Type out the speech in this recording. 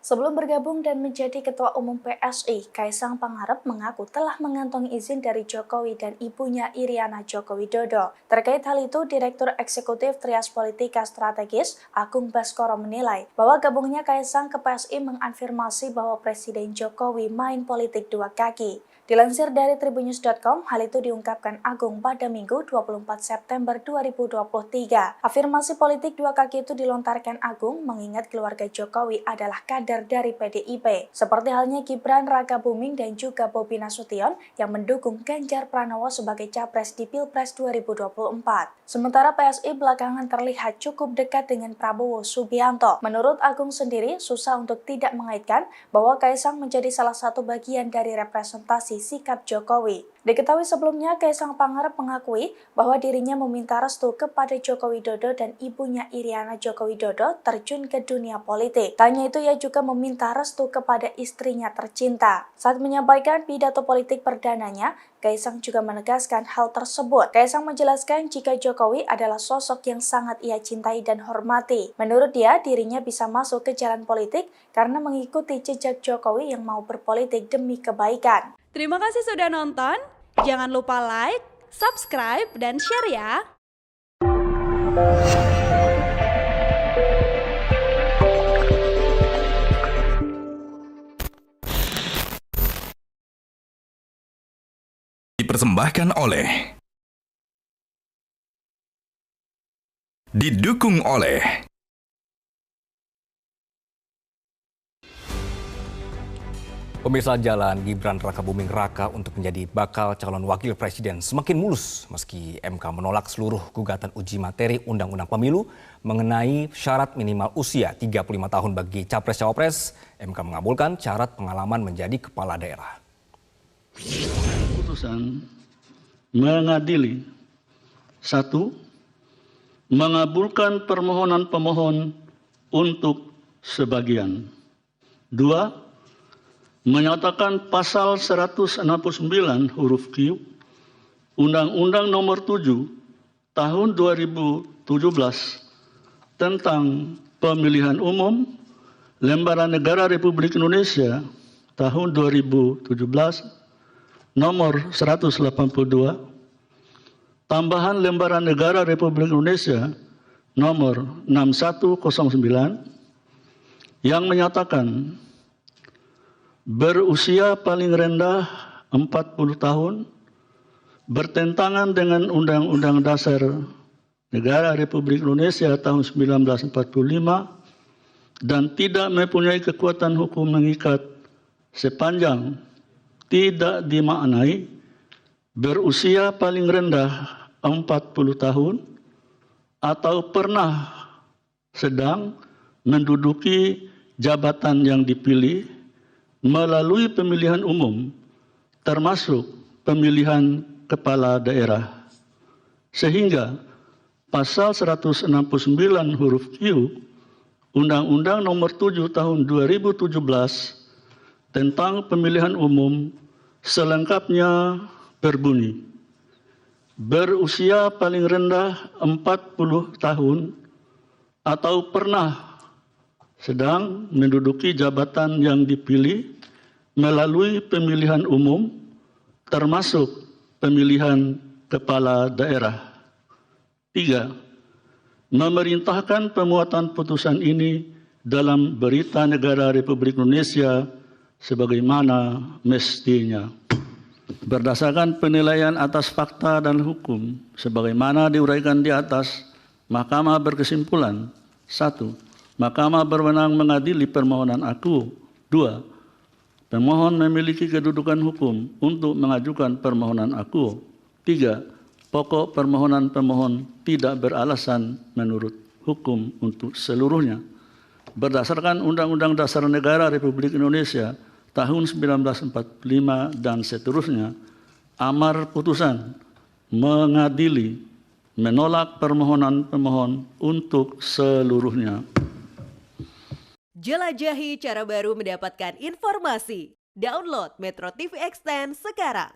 Sebelum bergabung dan menjadi Ketua Umum PSI, Kaisang Pangarep mengaku telah mengantongi izin dari Jokowi dan ibunya Iriana Joko Widodo. Terkait hal itu, Direktur Eksekutif Trias Politika Strategis, Agung Baskoro menilai bahwa gabungnya Kaisang ke PSI mengafirmasi bahwa Presiden Jokowi main politik dua kaki. Dilansir dari tribunnews.com, hal itu diungkapkan Agung pada Minggu 24 September 2023. Afirmasi politik dua kaki itu dilontarkan Agung mengingat keluarga Jokowi adalah kader dari PDIP, seperti halnya Gibran Rakabuming dan juga Bobi Nasution yang mendukung Ganjar Pranowo sebagai capres di Pilpres 2024. Sementara PSI belakangan terlihat cukup dekat dengan Prabowo Subianto. Menurut Agung sendiri, susah untuk tidak mengaitkan bahwa Kaisang menjadi salah satu bagian dari representasi sikap Jokowi. Diketahui sebelumnya, Kaisang Pangarep mengakui bahwa dirinya meminta restu kepada Joko Widodo dan ibunya Iriana Joko Widodo terjun ke dunia politik. Tanya itu, ia juga meminta restu kepada istrinya tercinta. Saat menyampaikan pidato politik perdananya, Kaisang juga menegaskan hal tersebut. Kaisang menjelaskan jika Jokowi adalah sosok yang sangat ia cintai dan hormati. Menurut dia, dirinya bisa masuk ke jalan politik karena mengikuti jejak Jokowi yang mau berpolitik demi kebaikan. Terima kasih sudah nonton. Jangan lupa like, subscribe, dan share ya. Dipersembahkan oleh, didukung oleh Pemirsa, jalan Gibran Rakabuming Raka untuk menjadi bakal calon wakil presiden semakin mulus meski MK menolak seluruh gugatan uji materi Undang-Undang Pemilu mengenai syarat minimal usia 35 tahun bagi capres-cawapres. MK mengabulkan syarat pengalaman menjadi kepala daerah. Putusan mengadili: 1. Mengabulkan permohonan pemohon untuk sebagian. 2. Menyatakan pasal 169 huruf Q Undang-Undang Nomor 7 Tahun 2017 tentang Pemilihan Umum Lembaran Negara Republik Indonesia tahun 2017 Nomor 182, tambahan Lembaran Negara Republik Indonesia Nomor 6109 yang menyatakan berusia paling rendah 40 tahun bertentangan dengan Undang-Undang Dasar Negara Republik Indonesia tahun 1945 dan tidak mempunyai kekuatan hukum mengikat sepanjang tidak dimaknai berusia paling rendah 40 tahun atau pernah sedang menduduki jabatan yang dipilih melalui pemilihan umum termasuk pemilihan kepala daerah. Sehingga pasal 169 huruf Q Undang-Undang Nomor 7 Tahun 2017 tentang pemilihan umum selengkapnya berbunyi: berusia paling rendah 40 tahun atau pernah sedang menduduki jabatan yang dipilih melalui pemilihan umum termasuk pemilihan kepala daerah. 3. Memerintahkan pemuatan putusan ini dalam Berita Negara Republik Indonesia sebagaimana mestinya. Berdasarkan penilaian atas fakta dan hukum sebagaimana diuraikan di atas, Mahkamah berkesimpulan: 1. Mahkamah berwenang mengadili permohonan aku. 2. Pemohon memiliki kedudukan hukum untuk mengajukan permohonan aku. 3. Pokok permohonan pemohon tidak beralasan menurut hukum untuk seluruhnya. Berdasarkan Undang-Undang Dasar Negara Republik Indonesia tahun 1945 dan seterusnya, amar putusan mengadili menolak permohonan pemohon untuk seluruhnya. Jelajahi cara baru mendapatkan informasi. Download Metro TV Extend sekarang.